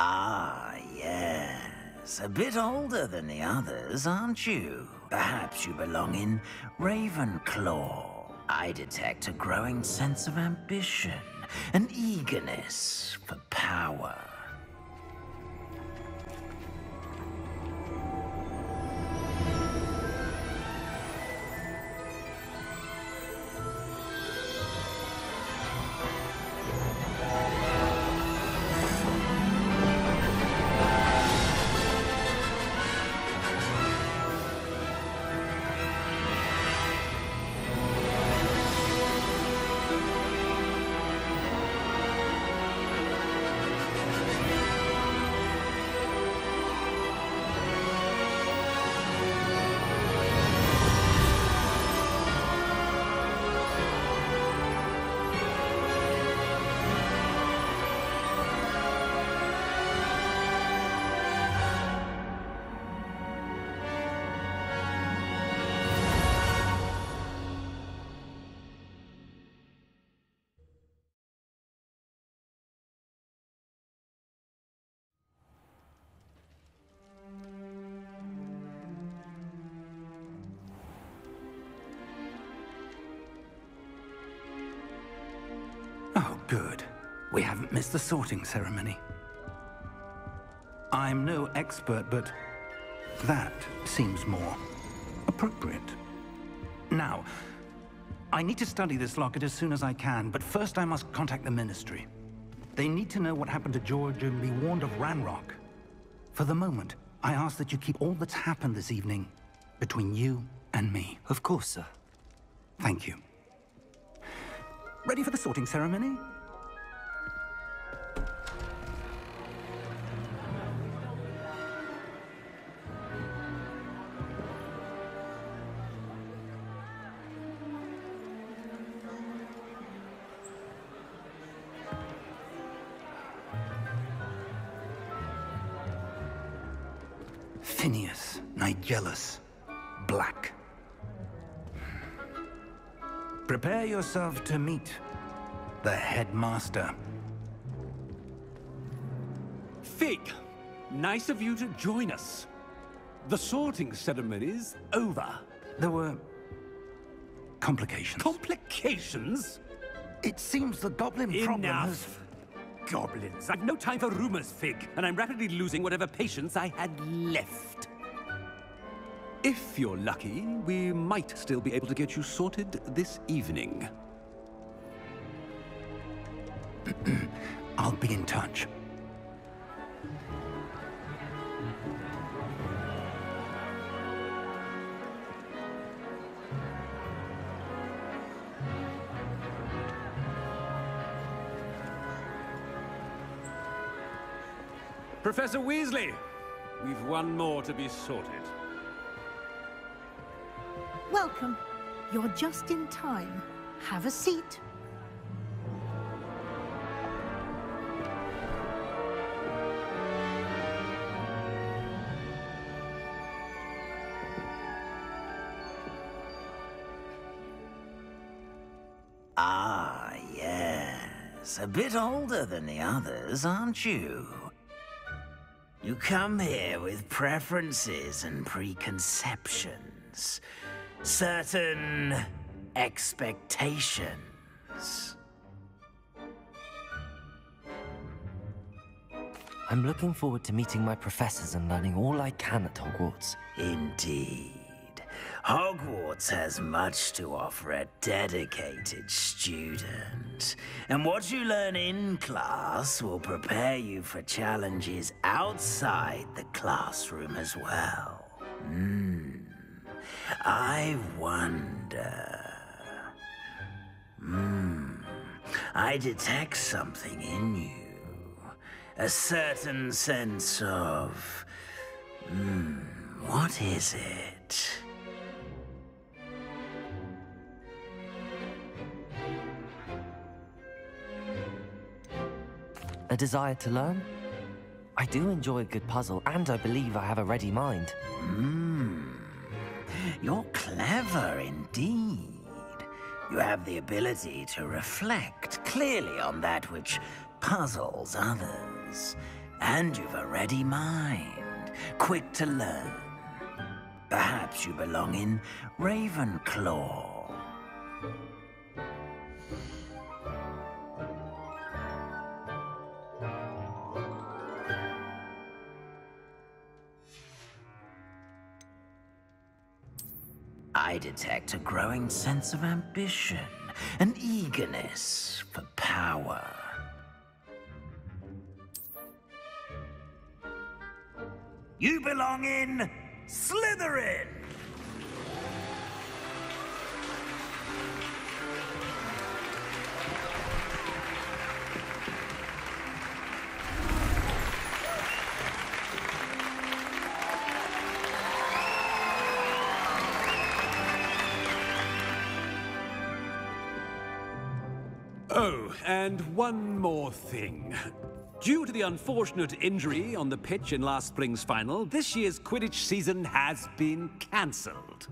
Ah, yes. A bit older than the others, aren't you? Perhaps you belong in Ravenclaw. I detect a growing sense of ambition, an eagerness for power. Oh, good. We haven't missed the sorting ceremony. I'm no expert, but that seems more appropriate. Now, I need to study this locket as soon as I can, but first I must contact the Ministry. They need to know what happened to George and be warned of Ranrock. For the moment, I ask that you keep all that's happened this evening between you and me. Of course, sir. Thank you. Ready for the sorting ceremony? Phineas, Nigellus, Black. Prepare yourself to meet the headmaster. Fig, nice of you to join us. The sorting ceremony's over. There were complications. Complications? It seems the goblin problem has... Enough! Goblins. I've no time for rumors, Fig, and I'm rapidly losing whatever patience I had left. If you're lucky, we might still be able to get you sorted this evening. I'll be in touch. Professor Weasley, we've one more to be sorted. Welcome. You're just in time. Have a seat. Ah, yes. A bit older than the others, aren't you? You come here with preferences and preconceptions. Certain expectations. I'm looking forward to meeting my professors and learning all I can at Hogwarts. Indeed. Hogwarts has much to offer a dedicated student. And what you learn in class will prepare you for challenges outside the classroom as well. I wonder... I detect something in you. A certain sense of... what is it? A desire to learn? I do enjoy a good puzzle, and I believe I have a ready mind. You're clever indeed. You have the ability to reflect clearly on that which puzzles others. And you've a ready mind, quick to learn. Perhaps you belong in Ravenclaw. I detect a growing sense of ambition, an eagerness for power. You belong in Slytherin! Oh, and one more thing. Due to the unfortunate injury on the pitch in last spring's final, this year's Quidditch season has been cancelled.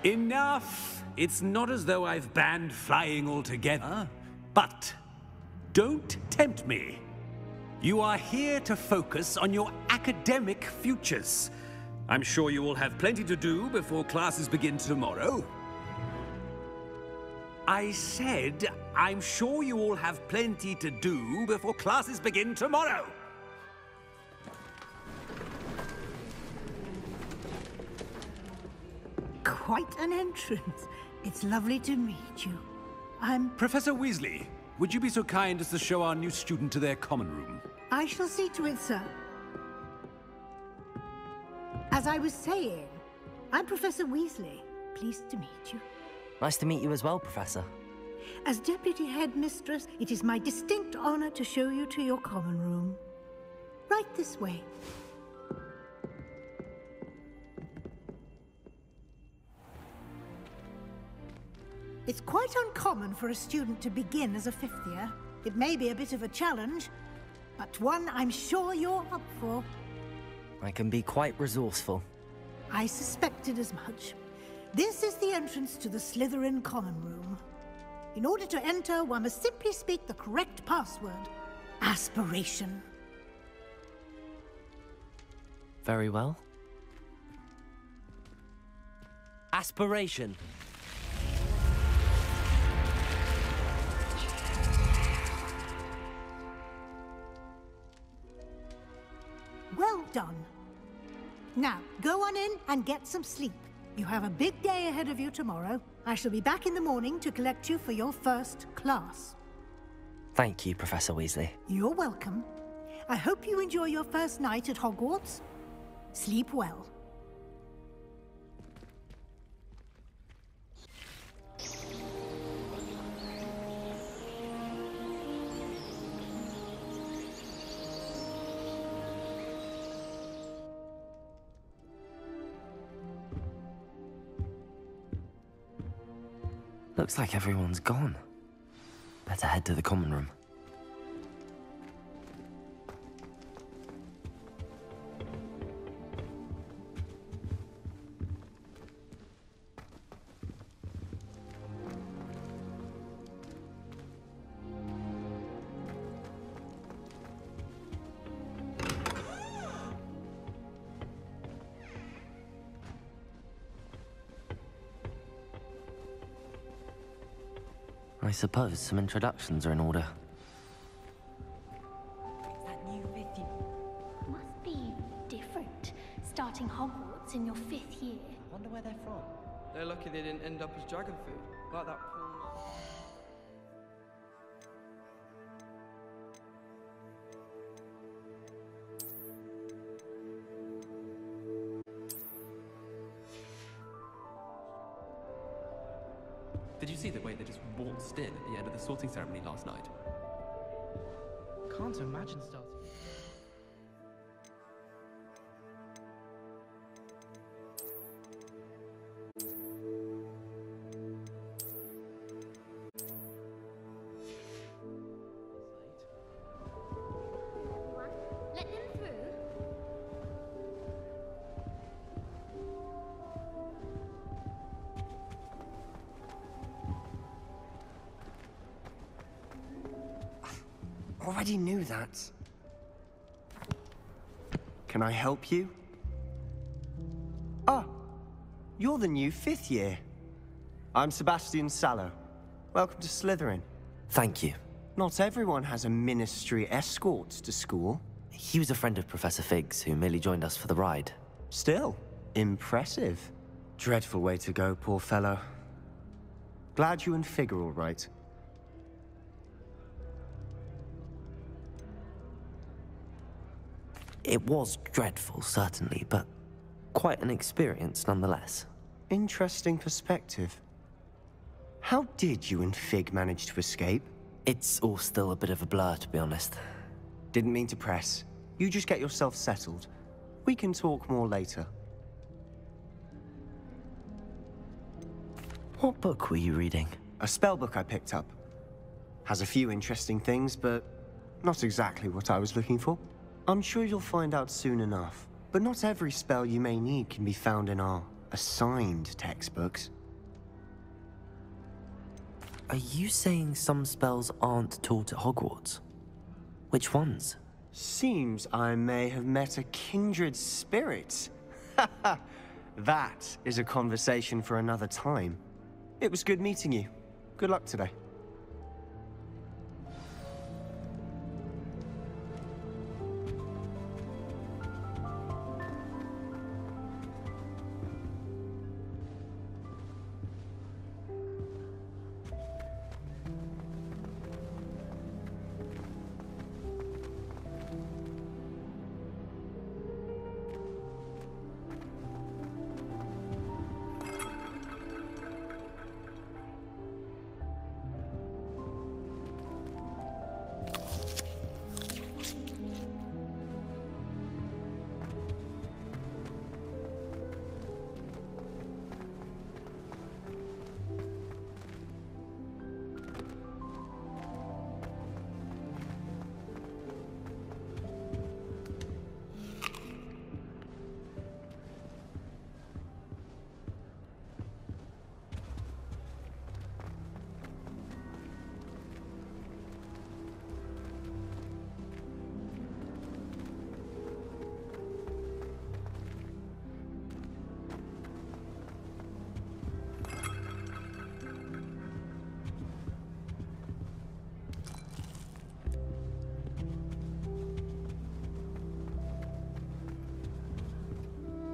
Enough! It's not as though I've banned flying altogether, but don't tempt me. You are here to focus on your academic futures. I'm sure you will have plenty to do before classes begin tomorrow. I said, I'm sure you all have plenty to do before classes begin tomorrow. Quite an entrance. It's lovely to meet you. I'm... Professor Weasley, would you be so kind as to show our new student to their common room? I shall see to it, sir. As I was saying, I'm Professor Weasley. Pleased to meet you. Nice to meet you as well, Professor. As Deputy Headmistress, it is my distinct honor to show you to your common room. Right this way. It's quite uncommon for a student to begin as a fifth year. It may be a bit of a challenge, but one I'm sure you're up for. I can be quite resourceful. I suspected as much. This is the entrance to the Slytherin common room. In order to enter, one must simply speak the correct password. Aspiration. Very well. Aspiration. Well done. Now, go on in and get some sleep. You have a big day ahead of you tomorrow. I shall be back in the morning to collect you for your first class. Thank you, Professor Weasley. You're welcome. I hope you enjoy your first night at Hogwarts. Sleep well. Looks like everyone's gone. Better head to the common room. I suppose some introductions are in order. That new fifth year must be different, starting Hogwarts in your fifth year. Wonder where they're from. They're lucky they didn't end up as dragon food, like that poor man. Did you see the way they just waltzed in at the end of the sorting ceremony last night? Can't imagine starting. Let them through. Already knew that. Can I help you? Ah, you're the new 5th year. I'm Sebastian Sallow. Welcome to Slytherin. Thank you. Not everyone has a ministry escort to school. He was a friend of Professor Fig's who merely joined us for the ride. Still, impressive. Dreadful way to go, poor fellow. Glad you and Fig are all right. It was dreadful, certainly, but quite an experience nonetheless. Interesting perspective. How did you and Fig manage to escape? It's all still a bit of a blur, to be honest. Didn't mean to press. You just get yourself settled. We can talk more later. What book were you reading? A spell book I picked up. Has a few interesting things, but not exactly what I was looking for. I'm sure you'll find out soon enough. But not every spell you may need can be found in our assigned textbooks. Are you saying some spells aren't taught at Hogwarts? Which ones? Seems I may have met a kindred spirit. That is a conversation for another time. It was good meeting you. Good luck today.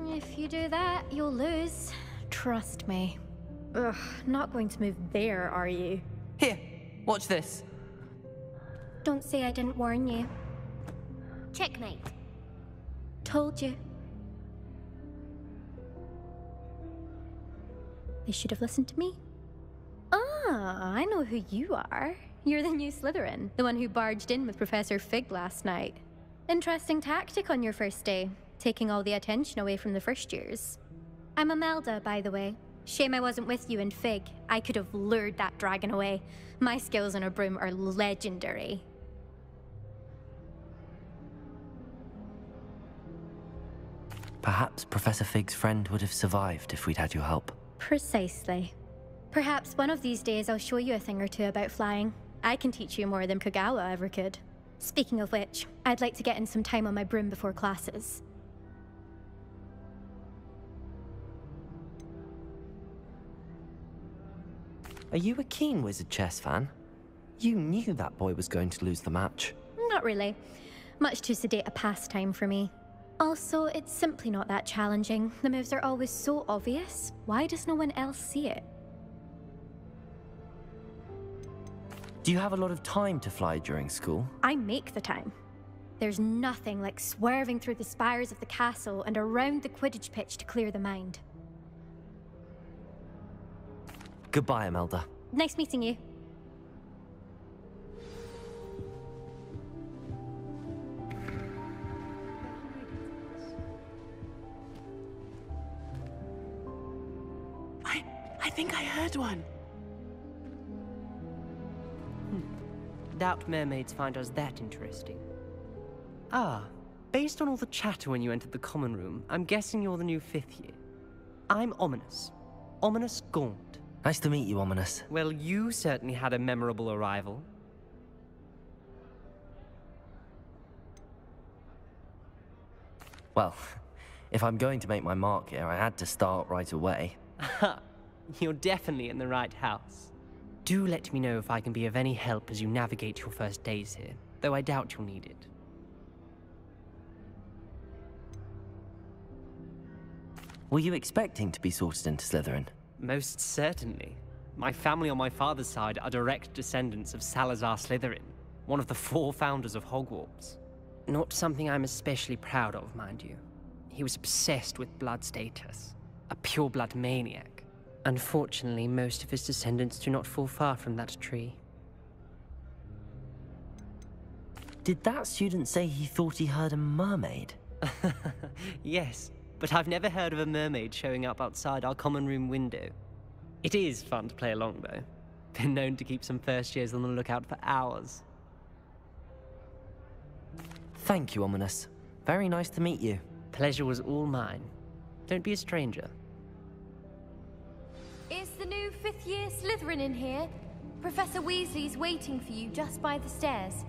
If you do that, you'll lose. Trust me. Ugh, not going to move there, are you? Here, watch this. Don't say I didn't warn you. Checkmate. Told you. They should have listened to me. Ah, I know who you are. You're the new Slytherin, the one who barged in with Professor Fig last night. Interesting tactic on your first day, taking all the attention away from the first years. I'm Imelda, by the way. Shame I wasn't with you and Fig. I could have lured that dragon away. My skills on a broom are legendary. Perhaps Professor Fig's friend would have survived if we'd had your help. Precisely. Perhaps one of these days I'll show you a thing or two about flying. I can teach you more than Kagawa ever could. Speaking of which, I'd like to get in some time on my broom before classes. Are you a keen Wizard Chess fan? You knew that boy was going to lose the match. Not really. Much too sedate a pastime for me. Also, it's simply not that challenging. The moves are always so obvious. Why does no one else see it? Do you have a lot of time to fly during school? I make the time. There's nothing like swerving through the spires of the castle and around the Quidditch pitch to clear the mind. Goodbye, Imelda. Nice meeting you. I think I heard one. Doubt mermaids find us that interesting. Ah, based on all the chatter when you entered the common room, I'm guessing you're the new 5th year. I'm Ominous. Ominous Gaunt. Nice to meet you, Ominous. Well, you certainly had a memorable arrival. Well, if I'm going to make my mark here, I had to start right away. You're definitely in the right house. Do let me know if I can be of any help as you navigate your first days here, though I doubt you'll need it. Were you expecting to be sorted into Slytherin? Most certainly. My family on my father's side are direct descendants of Salazar Slytherin, one of the 4 founders of Hogwarts. Not something I'm especially proud of, mind you. He was obsessed with blood status, a pure-blood maniac. Unfortunately, most of his descendants do not fall far from that tree. Did that student say he thought he heard a mermaid? Yes, but I've never heard of a mermaid showing up outside our common room window. It is fun to play along, though. Been known to keep some first years on the lookout for hours. Thank you, Ominous. Very nice to meet you. Pleasure was all mine. Don't be a stranger. Is the new 5th year Slytherin in here? Professor Weasley's waiting for you just by the stairs.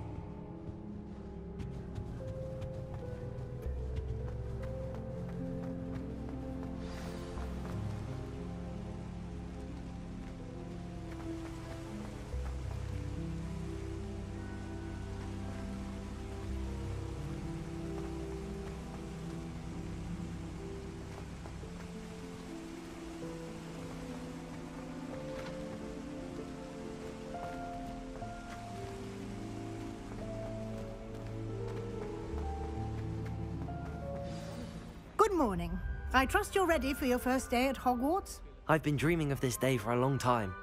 Good morning. I trust you're ready for your first day at Hogwarts? I've been dreaming of this day for a long time.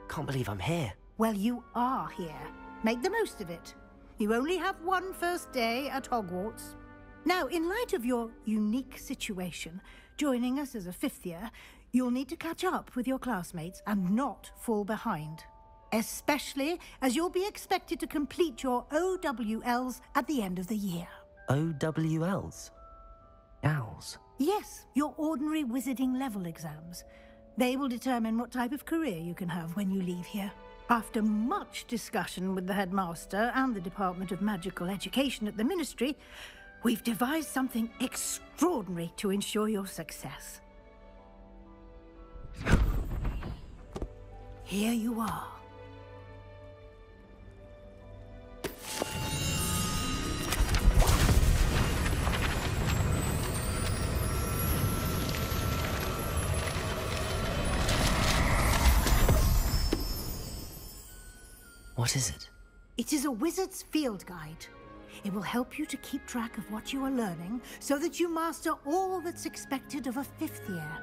Can't believe I'm here. Well, you are here. Make the most of it. You only have one first day at Hogwarts. Now, in light of your unique situation, joining us as a 5th year, you'll need to catch up with your classmates and not fall behind. Especially as you'll be expected to complete your OWLs at the end of the year. OWLs? Owls? Yes, your ordinary wizarding level exams. They will determine what type of career you can have when you leave here. After much discussion with the headmaster and the Department of Magical Education at the Ministry, we've devised something extraordinary to ensure your success. Here you are. What is it? It is a wizard's field guide. It will help you to keep track of what you are learning so that you master all that's expected of a 5th year.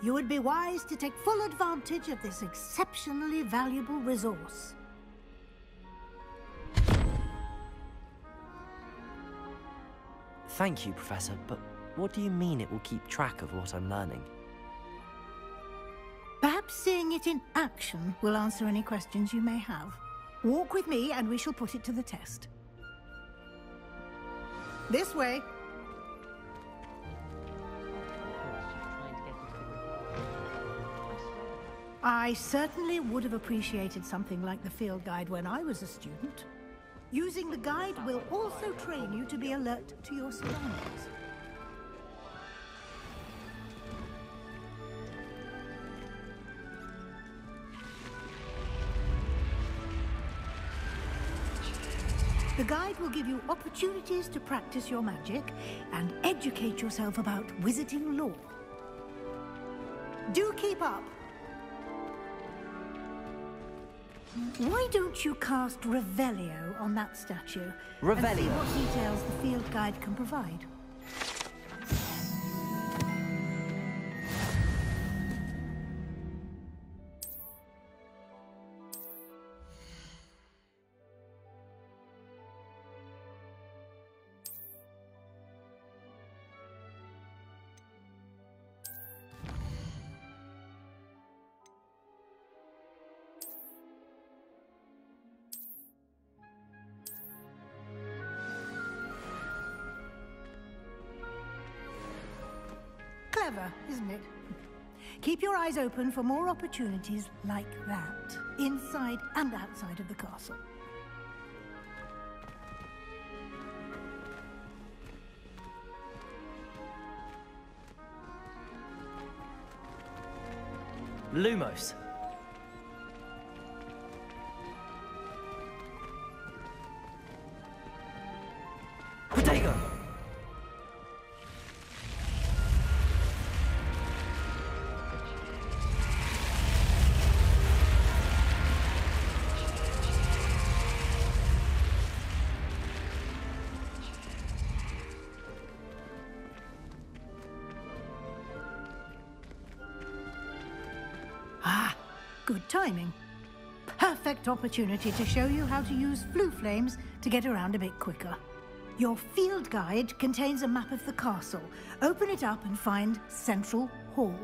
You would be wise to take full advantage of this exceptionally valuable resource. Thank you, Professor, but what do you mean it will keep track of what I'm learning? Perhaps seeing it in action will answer any questions you may have. Walk with me and we shall put it to the test. This way. I certainly would have appreciated something like the field guide when I was a student. Using the guide will also train you to be alert to your surroundings. The guide will give you opportunities to practice your magic and educate yourself about wizarding lore. Do keep up. Why don't you cast Revelio on that statue? Revelio? And see what details the field guide can provide. Clever, isn't it? Keep your eyes open for more opportunities like that, inside and outside of the castle. Lumos. Protego! Ah, good timing. Perfect opportunity to show you how to use flue flames to get around a bit quicker. Your field guide contains a map of the castle. Open it up and find Central Hall.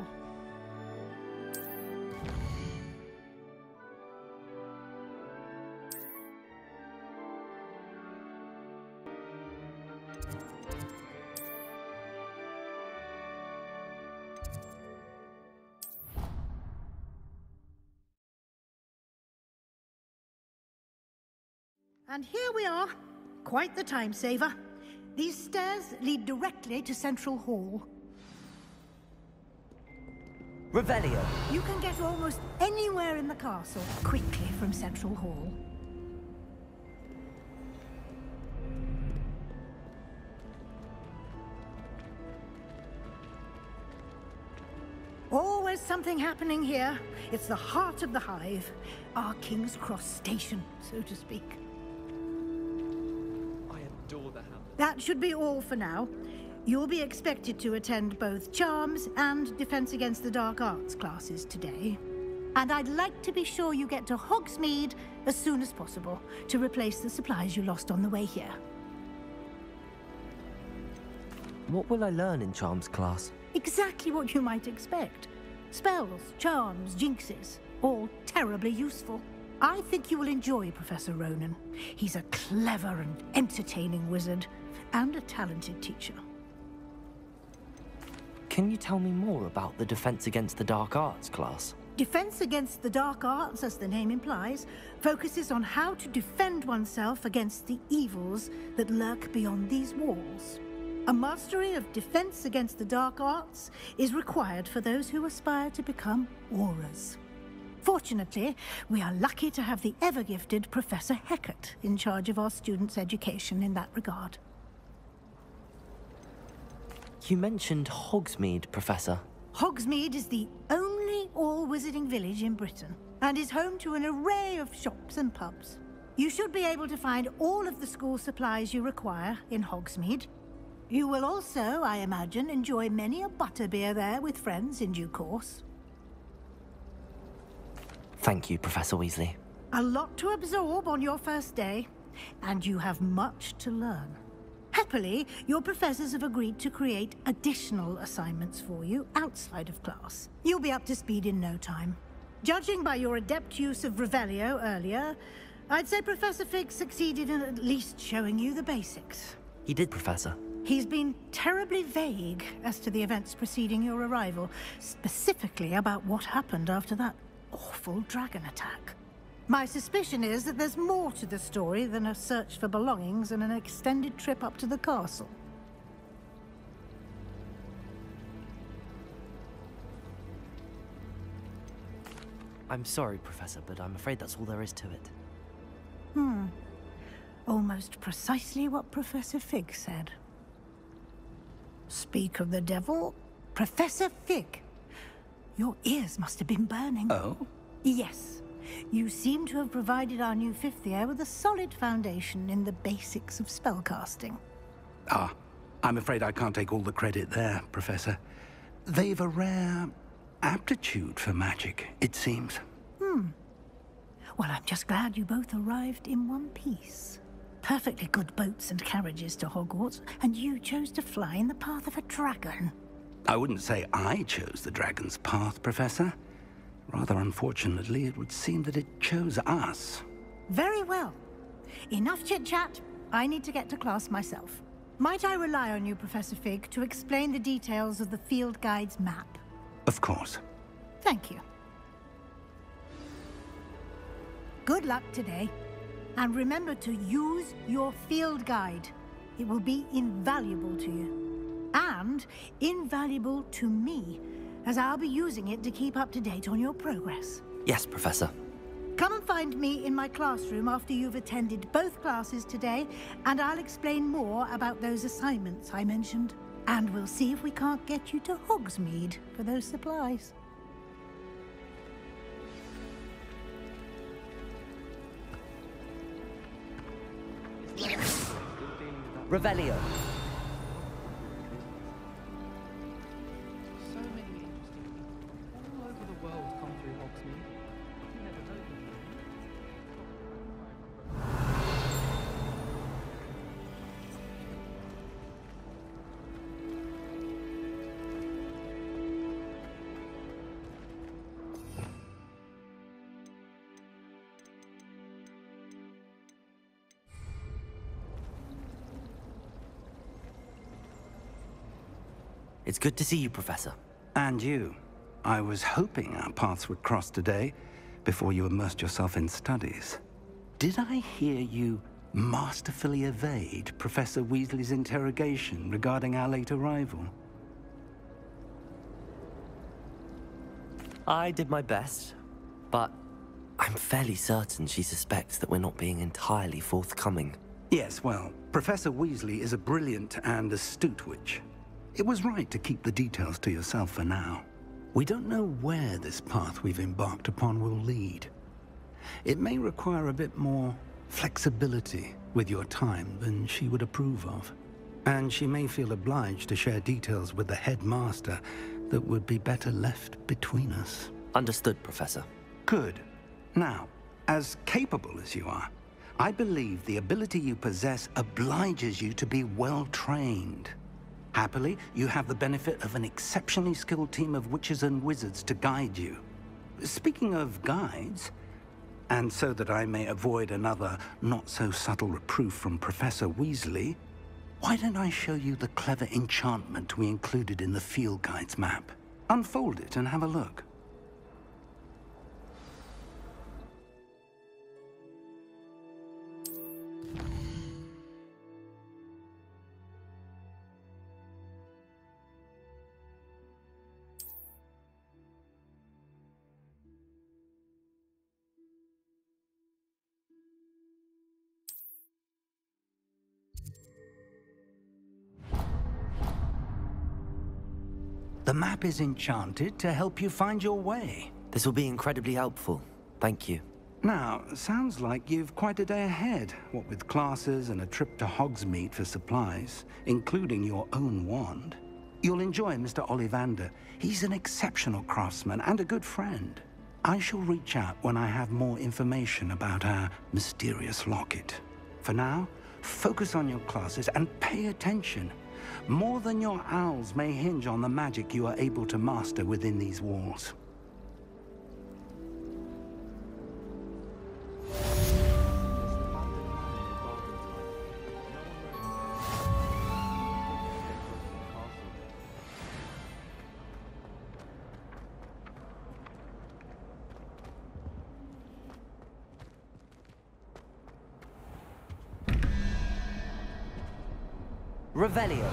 And here we are. Quite the time saver. These stairs lead directly to Central Hall. Revelio. You can get almost anywhere in the castle quickly from Central Hall. Always something happening here. It's the heart of the hive. Our King's Cross station, so to speak. That should be all for now. You'll be expected to attend both Charms and Defense Against the Dark Arts classes today. And I'd like to be sure you get to Hogsmeade as soon as possible to replace the supplies you lost on the way here. What will I learn in Charms class? Exactly what you might expect. Spells, charms, jinxes, all terribly useful. I think you will enjoy Professor Ronan. He's a clever and entertaining wizard, and a talented teacher. Can you tell me more about the Defense Against the Dark Arts class? Defense Against the Dark Arts, as the name implies, focuses on how to defend oneself against the evils that lurk beyond these walls. A mastery of Defense Against the Dark Arts is required for those who aspire to become Aurors. Fortunately, we are lucky to have the ever-gifted Professor Hecat in charge of our students' education in that regard. You mentioned Hogsmeade, Professor. Hogsmeade is the only all-wizarding village in Britain, and is home to an array of shops and pubs. You should be able to find all of the school supplies you require in Hogsmeade. You will also, I imagine, enjoy many a butterbeer there with friends in due course. Thank you, Professor Weasley. A lot to absorb on your first day, and you have much to learn. Happily, your professors have agreed to create additional assignments for you outside of class. You'll be up to speed in no time. Judging by your adept use of Revelio earlier, I'd say Professor Fig succeeded in at least showing you the basics. He did, Professor. He's been terribly vague as to the events preceding your arrival, specifically about what happened after that awful dragon attack. My suspicion is that there's more to the story than a search for belongings and an extended trip up to the castle. I'm sorry, Professor, but I'm afraid that's all there is to it. Almost precisely what Professor Fig said. Speak of the devil, Professor Fig. Your ears must have been burning. Oh? Yes. You seem to have provided our new fifth year with a solid foundation in the basics of spellcasting. Ah, I'm afraid I can't take all the credit there, Professor. They've a rare aptitude for magic, it seems. Well, I'm just glad you both arrived in one piece. Perfectly good boats and carriages to Hogwarts, and you chose to fly in the path of a dragon. I wouldn't say I chose the dragon's path, Professor. Rather unfortunately, it would seem that it chose us. Very well. Enough chit-chat. I need to get to class myself. Might I rely on you, Professor Fig, to explain the details of the field guide's map? Of course. Thank you. Good luck today. And remember to use your field guide. It will be invaluable to you. And invaluable to me, as I'll be using it to keep up to date on your progress. Yes, Professor. Come and find me in my classroom after you've attended both classes today, and I'll explain more about those assignments I mentioned. And we'll see if we can't get you to Hogsmeade for those supplies. Revelio. So many interesting people all over the world come through Hogsmeade. You never know them. It's good to see you, Professor. And you. I was hoping our paths would cross today, before you immersed yourself in studies. Did I hear you masterfully evade Professor Weasley's interrogation regarding our late arrival? I did my best, but I'm fairly certain she suspects that we're not being entirely forthcoming. Yes, well, Professor Weasley is a brilliant and astute witch. It was right to keep the details to yourself for now. We don't know where this path we've embarked upon will lead. It may require a bit more flexibility with your time than she would approve of. And she may feel obliged to share details with the headmaster that would be better left between us. Understood, Professor. Good. Now, as capable as you are, I believe the ability you possess obliges you to be well-trained. Happily, you have the benefit of an exceptionally skilled team of witches and wizards to guide you. Speaking of guides, and so that I may avoid another not-so-subtle reproof from Professor Weasley, why don't I show you the clever enchantment we included in the field guide's map? Unfold it and have a look. The map is enchanted to help you find your way. This will be incredibly helpful. Thank you. Now, sounds like you've quite a day ahead, what with classes and a trip to Hogsmeade for supplies, including your own wand. You'll enjoy Mr. Ollivander. He's an exceptional craftsman and a good friend. I shall reach out when I have more information about our mysterious locket. For now, focus on your classes and pay attention. More than your owls may hinge on the magic you are able to master within these walls. Revelio.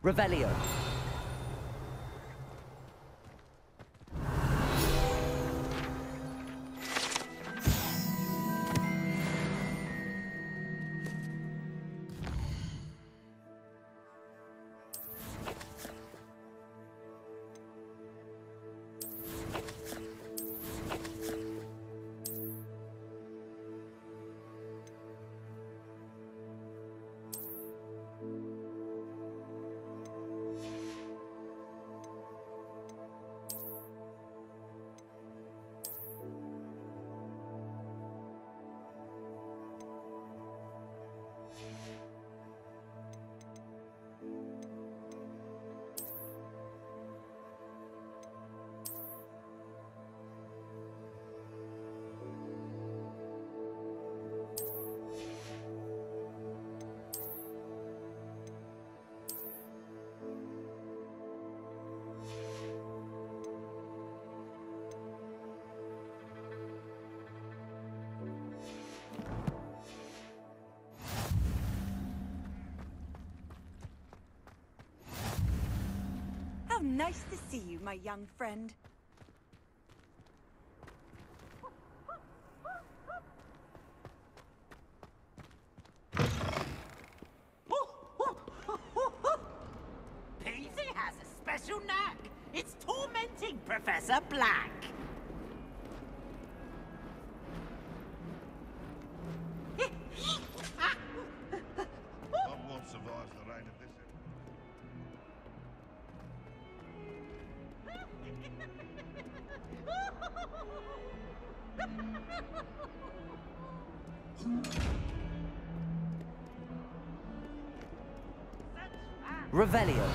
Revelio. Nice to see you, my young friend. Peasy has a special knack. It's tormenting Professor Black. Hogwarts survives the rain of this. Revelio.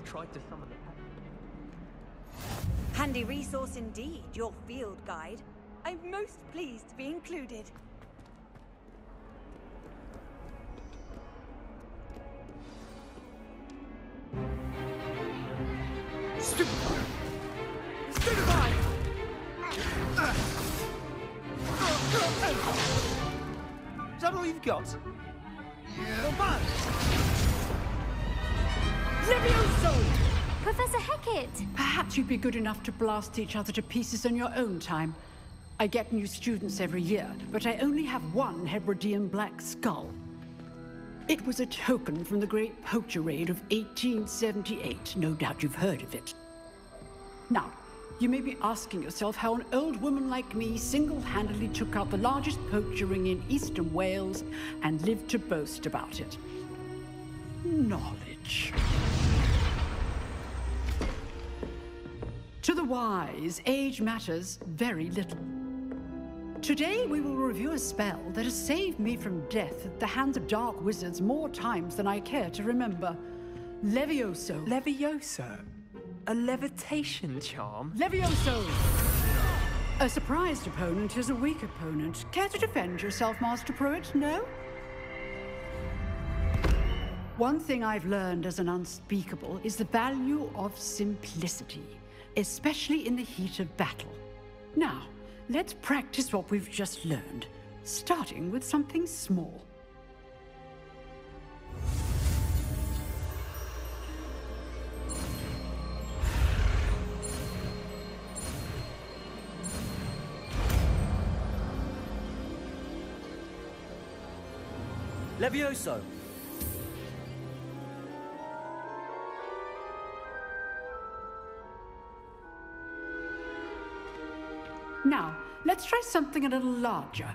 Tried to summon the Handy resource indeed, your field guide. I'm most pleased to be included. Stupefy! Stupefy! Is that all you've got? Yeah. Levioso! Professor Hecat! Perhaps you'd be good enough to blast each other to pieces on your own time. I get new students every year, but I only have one Hebridean black skull. It was a token from the Great Poacher Raid of 1878. No doubt you've heard of it. Now, you may be asking yourself how an old woman like me single-handedly took out the largest poacher ring in eastern Wales and lived to boast about it. Knowledge. To the wise, age matters very little. Today we will review a spell that has saved me from death at the hands of dark wizards more times than I care to remember. Levioso. Levioso? A levitation charm? Levioso! A surprised opponent is a weak opponent. Care to defend yourself, Master Pruitt? No? One thing I've learned as an unspeakable is the value of simplicity, especially in the heat of battle. Now, let's practice what we've just learned, starting with something small. Levioso! Now, let's try something a little larger.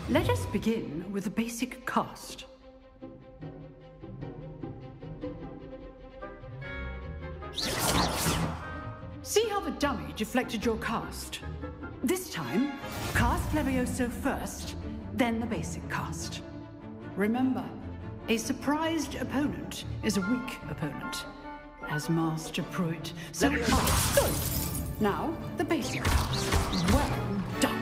Let us begin with the basic cast. See how the dummy deflected your cast? This time, cast Levioso first, then the basic cast. Remember, a surprised opponent is a weak opponent, as Master Pruitt. So good. Now, the basic cast. Well done.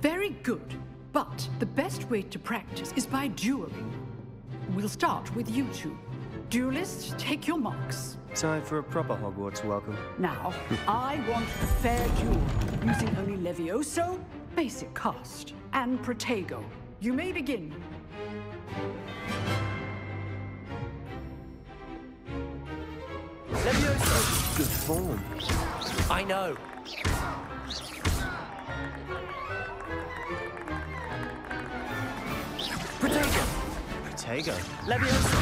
Very good, but the best way to practice is by dueling. We'll start with you two. Duelists, take your marks. Time for a proper Hogwarts welcome. Now, I want a fair duel, using only Levioso, basic cast, and Protego. You may begin. Levioso! Good form. I know. Protego. Levioso!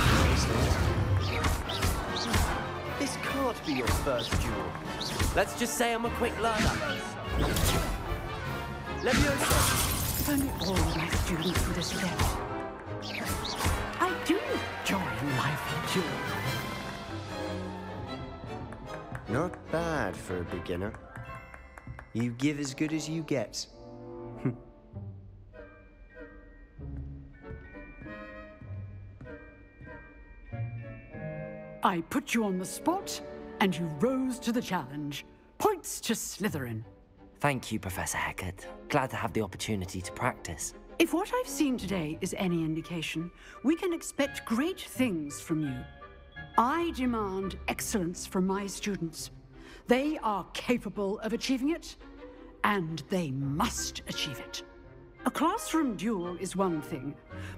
This can't be your first duel. Let's just say I'm a quick learner. Levioso! If only all my students would accept. I do enjoy a lively duel. Not bad for a beginner. You give as good as you get. I put you on the spot, and you rose to the challenge. Points to Slytherin. Thank you, Professor Hecat. Glad to have the opportunity to practice. If what I've seen today is any indication, we can expect great things from you. I demand excellence from my students. They are capable of achieving it, and they must achieve it. A classroom duel is one thing,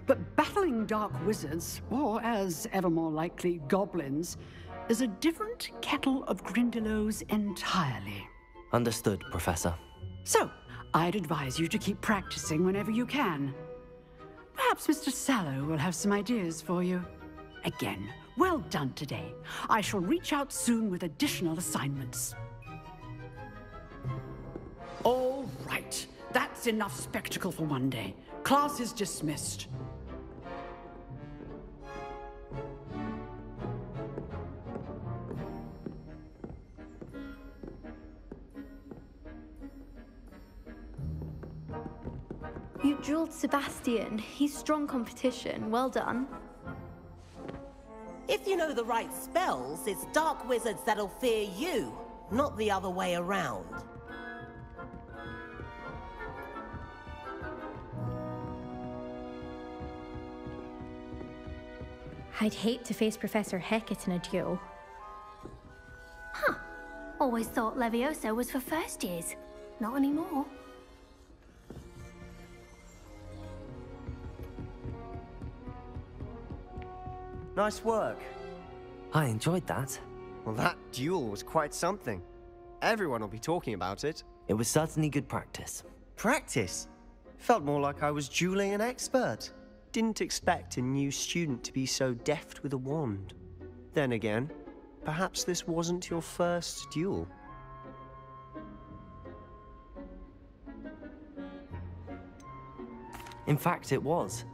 but battling dark wizards, or as ever more likely, goblins, is a different kettle of Grindylows entirely. Understood, Professor. So, I'd advise you to keep practicing whenever you can. Perhaps Mr. Sallow will have some ideas for you. Again, well done today. I shall reach out soon with additional assignments. All right. That's enough spectacle for one day. Class is dismissed. You dueled Sebastian. He's strong competition. Well done. If you know the right spells, it's dark wizards that'll fear you, not the other way around. I'd hate to face Professor Hecat in a duel. Huh. Always thought Levioso was for first years. Not anymore. Nice work. I enjoyed that. Well, that duel was quite something. Everyone will be talking about it. It was certainly good practice. Practice? Felt more like I was dueling an expert. Didn't expect a new student to be so deft with a wand. Then again, perhaps this wasn't your first duel. In fact, it was.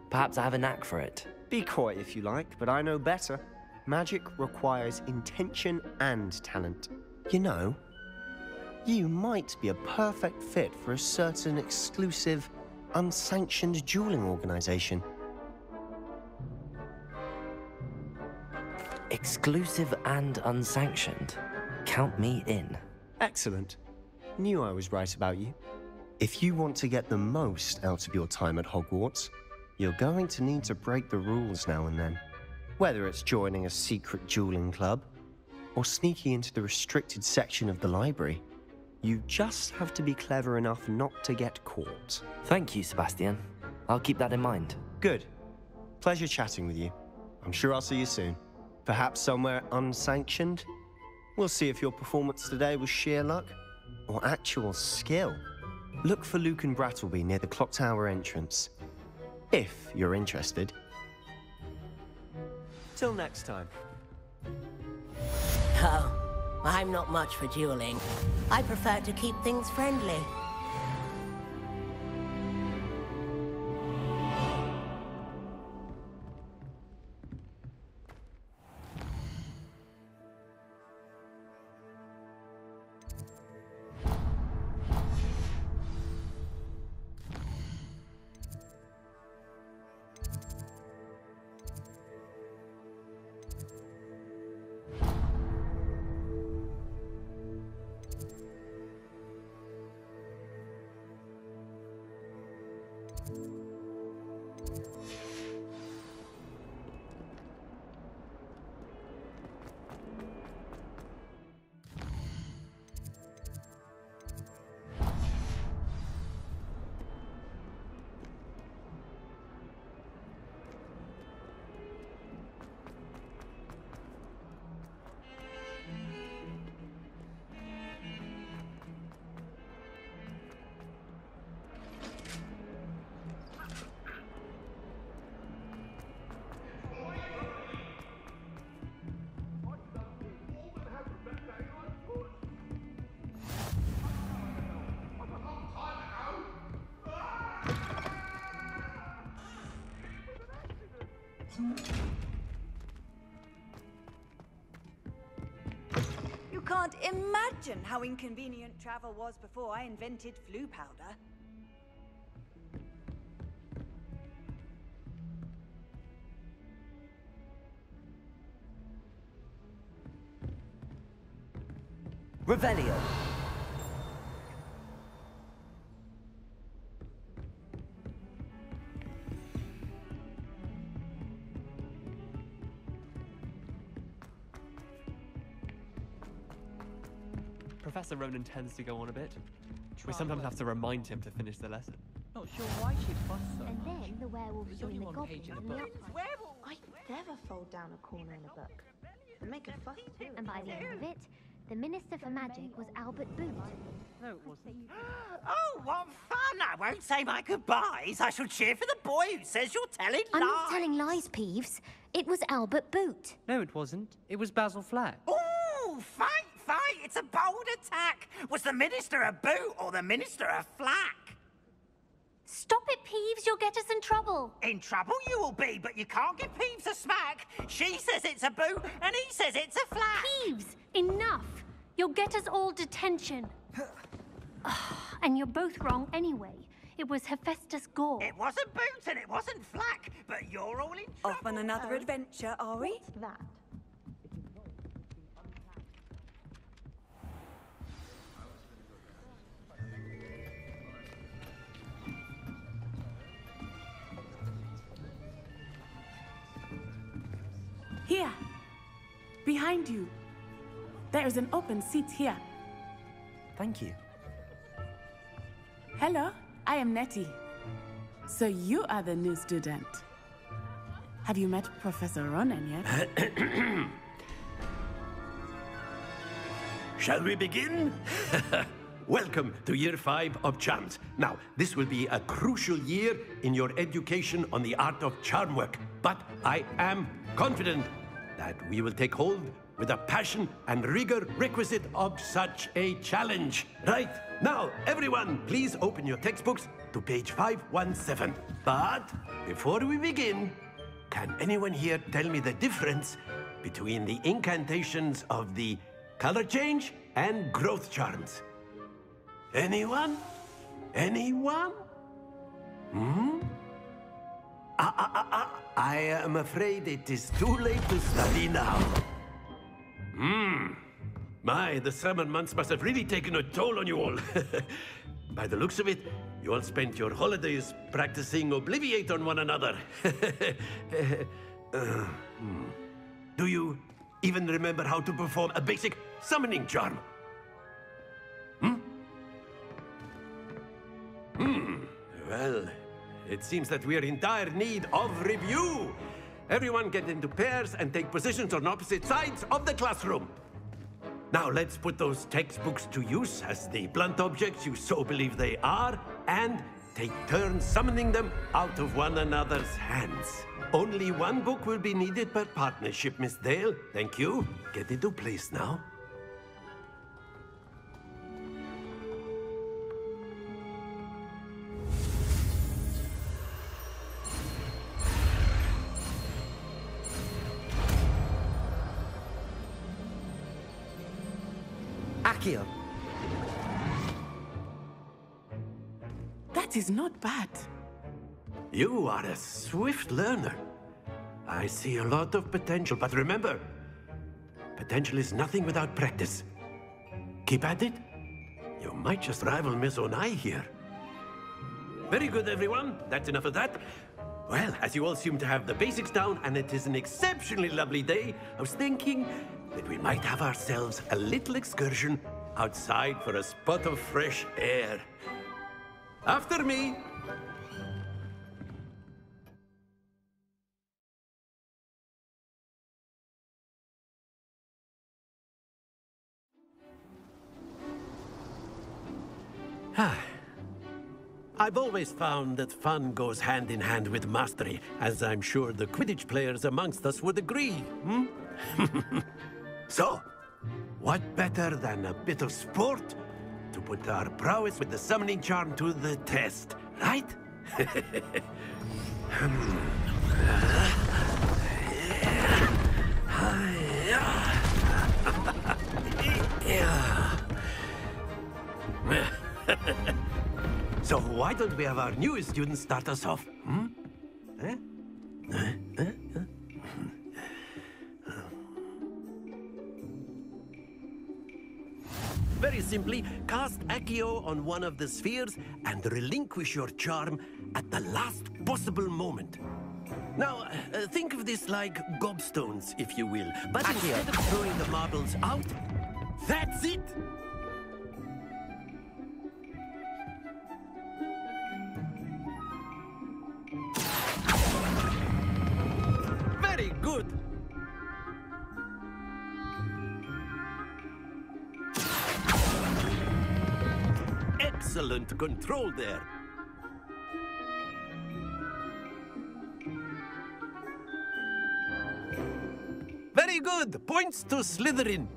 Perhaps I have a knack for it. Be coy if you like, but I know better. Magic requires intention and talent. You know, you might be a perfect fit for a certain exclusive, unsanctioned dueling organization. Exclusive and unsanctioned. Count me in. Excellent. Knew I was right about you. If you want to get the most out of your time at Hogwarts, you're going to need to break the rules now and then. Whether it's joining a secret dueling club, or sneaking into the restricted section of the library. You just have to be clever enough not to get caught. Thank you, Sebastian. I'll keep that in mind. Good. Pleasure chatting with you. I'm sure I'll see you soon. Perhaps somewhere unsanctioned? We'll see if your performance today was sheer luck or actual skill. Look for Luke and Brattleby near the clock tower entrance, if you're interested. Till next time. Oh, I'm not much for dueling. I prefer to keep things friendly. You can't imagine how inconvenient travel was before I invented flu powder. Revelio. Professor Ronan tends to go on a bit. We sometimes have to remind him to finish the lesson. Not sure why she'd fuss so And much. then the werewolves There's join only the one goblins page in in the the book. upright. I'd never fold down a corner in a book. And make a fuss too. And by the end of it, the Minister for Magic was Albert Boot. No, it wasn't. Oh, what fun! I won't say my goodbyes. I shall cheer for the boy who says you're telling I'm lies. not telling lies, Peeves. It was Albert Boot. No, it wasn't. It was Basil Flack. Ooh, fight! It's a bold attack. Was the Minister a boot or the Minister a flack? Stop it, Peeves. You'll get us in trouble. In trouble you will be, but you can't give Peeves a smack. She says it's a boot and he says it's a flack. Peeves, enough. You'll get us all detention. And you're both wrong anyway. It was Hephaestus Gore. It wasn't boot and it wasn't flack, but you're all in trouble. Off on another adventure, are we? What's that? Here, behind you. There is an open seat here. Thank you. Hello, I am Nettie. So you are the new student. Have you met Professor Ronan yet? Shall we begin? Welcome to Year 5 of Charms. Now, this will be a crucial year in your education on the art of charm work, but I am confident that we will take hold with the passion and rigor requisite of such a challenge. Right, now, everyone, please open your textbooks to page 517. But before we begin, can anyone here tell me the difference between the incantations of the color change and growth charms? Anyone? Anyone? I am afraid it is too late to study now. My, the summer months must have really taken a toll on you all. By the looks of it, you all spent your holidays practicing Obliviate on one another. Do you even remember how to perform a basic summoning charm. Well, it seems that we are in dire need of review. Everyone get into pairs and take positions on opposite sides of the classroom. Now let's put those textbooks to use as the blunt objects you so believe they are, and take turns summoning them out of one another's hands. Only one book will be needed per partnership, Miss Dale. Thank you. Get into place now. Accio. That is not bad. You are a swift learner. I see a lot of potential, but remember, potential is nothing without practice. Keep at it. You might just rival Miss Onai here. Very good, everyone. That's enough of that. Well, as you all seem to have the basics down, and it is an exceptionally lovely day, I was thinking that we might have ourselves a little excursion outside for a spot of fresh air. After me. I've always found that fun goes hand in hand with mastery, as I'm sure the Quidditch players amongst us would agree, So, what better than a bit of sport to put our prowess with the summoning charm to the test, right? So why don't we have our newest student start us off? Very simply, cast Accio on one of the spheres and relinquish your charm at the last possible moment. Now, think of this like gobstones, if you will. But Accio. Instead of throwing the marbles out, that's it! Very good! Excellent control there. Very good. Points to Slytherin.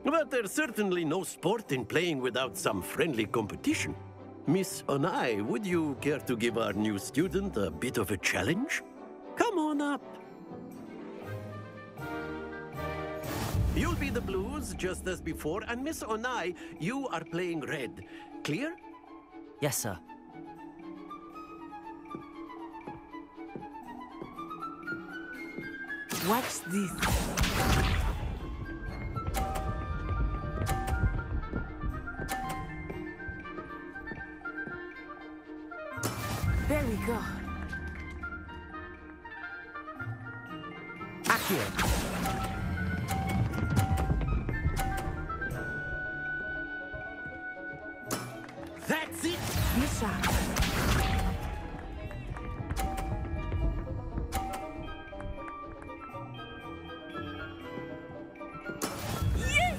But there's certainly no sport in playing without some friendly competition. Miss Onai, would you care to give our new student a bit of a challenge? Come on up. You'll be the blues, just as before, and Miss Onai, you are playing red. Clear? Yes, sir. Watch this. There we go. Accio. That's it! Misha. Yes!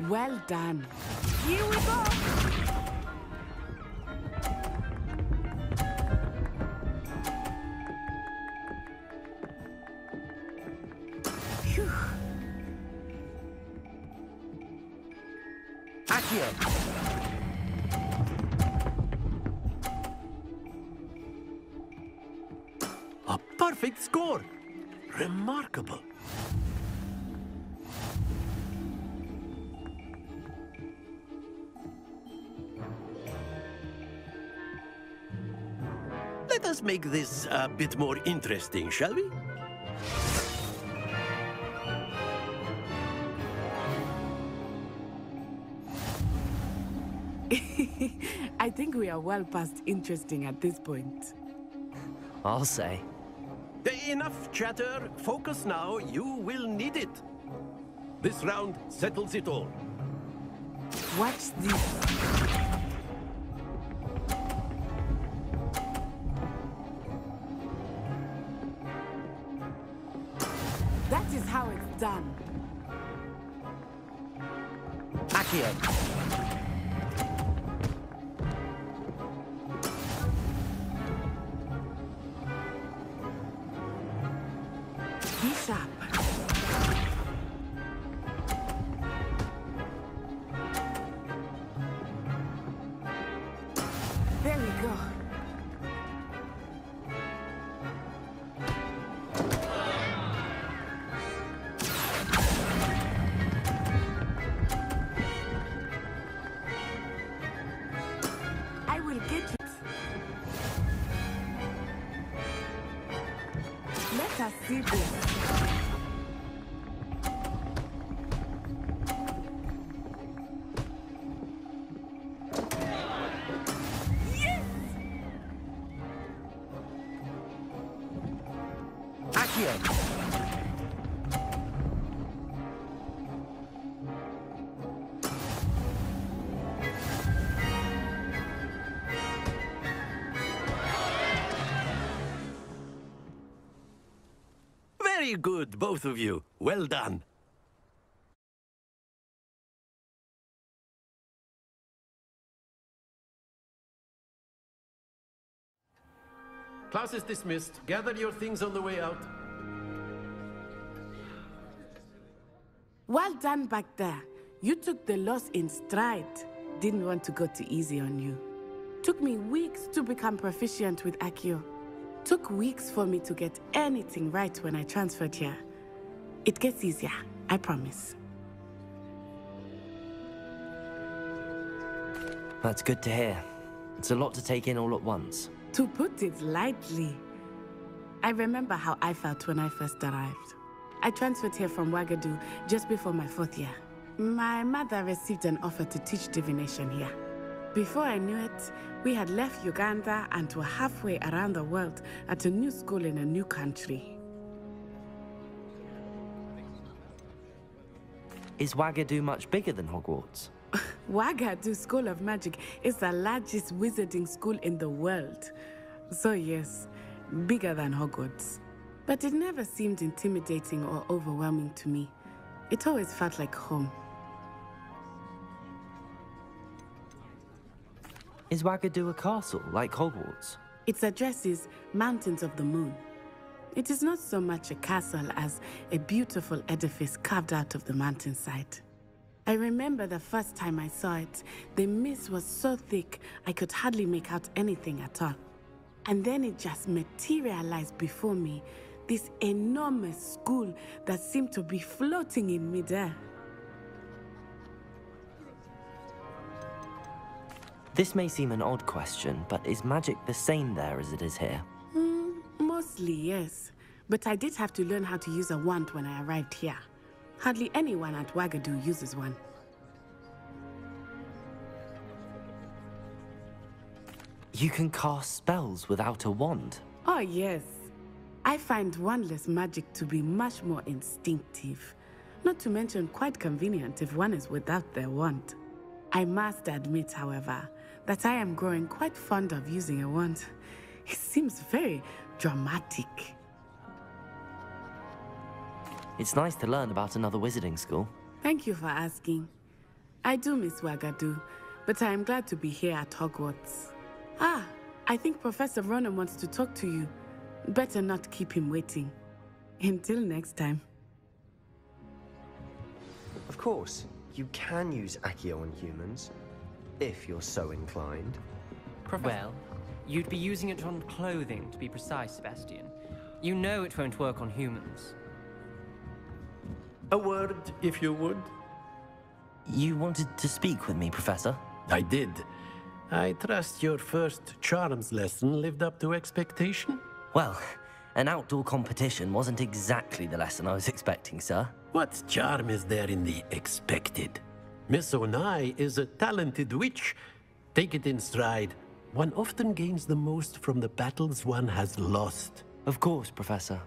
Well done. Here we go! A perfect score! Remarkable. Let us make this a bit more interesting, shall we? I think we are well past interesting at this point. I'll say. Enough chatter. Focus now. You will need it. This round settles it all. Watch this. That is how it's done. Accio. Be sharp. There we go. I will get it. Let us see this. Very good, both of you. Well done. Class is dismissed. Gather your things on the way out. Well done back there. You took the loss in stride. Didn't want to go too easy on you. Took me weeks to become proficient with Accio. Took weeks for me to get anything right when I transferred here. It gets easier, I promise. That's good to hear. It's a lot to take in all at once. To put it lightly, I remember how I felt when I first arrived. I transferred here from Wagadu just before my 4th year. My mother received an offer to teach divination here. Before I knew it, we had left Uganda and were halfway around the world at a new school in a new country. Is Wagadu much bigger than Hogwarts? Wagadu School of Magic is the largest wizarding school in the world. So yes, bigger than Hogwarts. But it never seemed intimidating or overwhelming to me. It always felt like home. Is Wagadu a castle, like Hogwarts? Its address is Mountains of the Moon. It is not so much a castle as a beautiful edifice carved out of the mountainside. I remember the first time I saw it, the mist was so thick I could hardly make out anything at all. And then it just materialized before me, this enormous school that seemed to be floating in midair. This may seem an odd question, but is magic the same there as it is here? Mostly, yes. But I did have to learn how to use a wand when I arrived here. Hardly anyone at Wagadu uses one. You can cast spells without a wand? Oh, yes. I find wandless magic to be much more instinctive. Not to mention quite convenient if one is without their wand. I must admit, however, that I am growing quite fond of using a wand. It seems very dramatic. It's nice to learn about another wizarding school. Thank you for asking. I do miss Wagadu, but I am glad to be here at Hogwarts. Ah, I think Professor Ronan wants to talk to you. Better not keep him waiting. Until next time. Of course, you can use Accio on humans, if you're so inclined. Well, you'd be using it on clothing, to be precise, Sebastian. You know it won't work on humans. A word, if you would. You wanted to speak with me, Professor? I did. I trust your first charms lesson lived up to expectation? Well, an outdoor competition wasn't exactly the lesson I was expecting, sir. What charm is there in the expected? Miss Onai is a talented witch, Take it in stride. One often gains the most from the battles one has lost. Of course, Professor.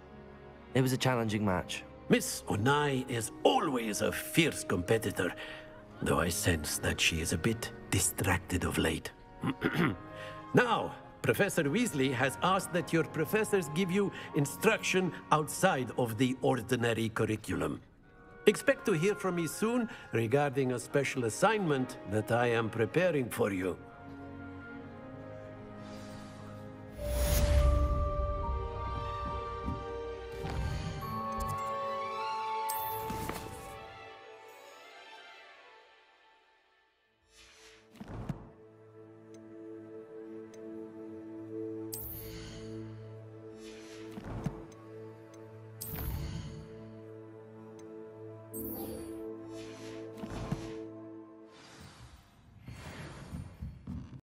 It was a challenging match. Miss Onai is always a fierce competitor, though I sense that she is a bit distracted of late. Now, Professor Weasley has asked that your professors give you instruction outside of the ordinary curriculum. Expect to hear from me soon regarding a special assignment that I am preparing for you.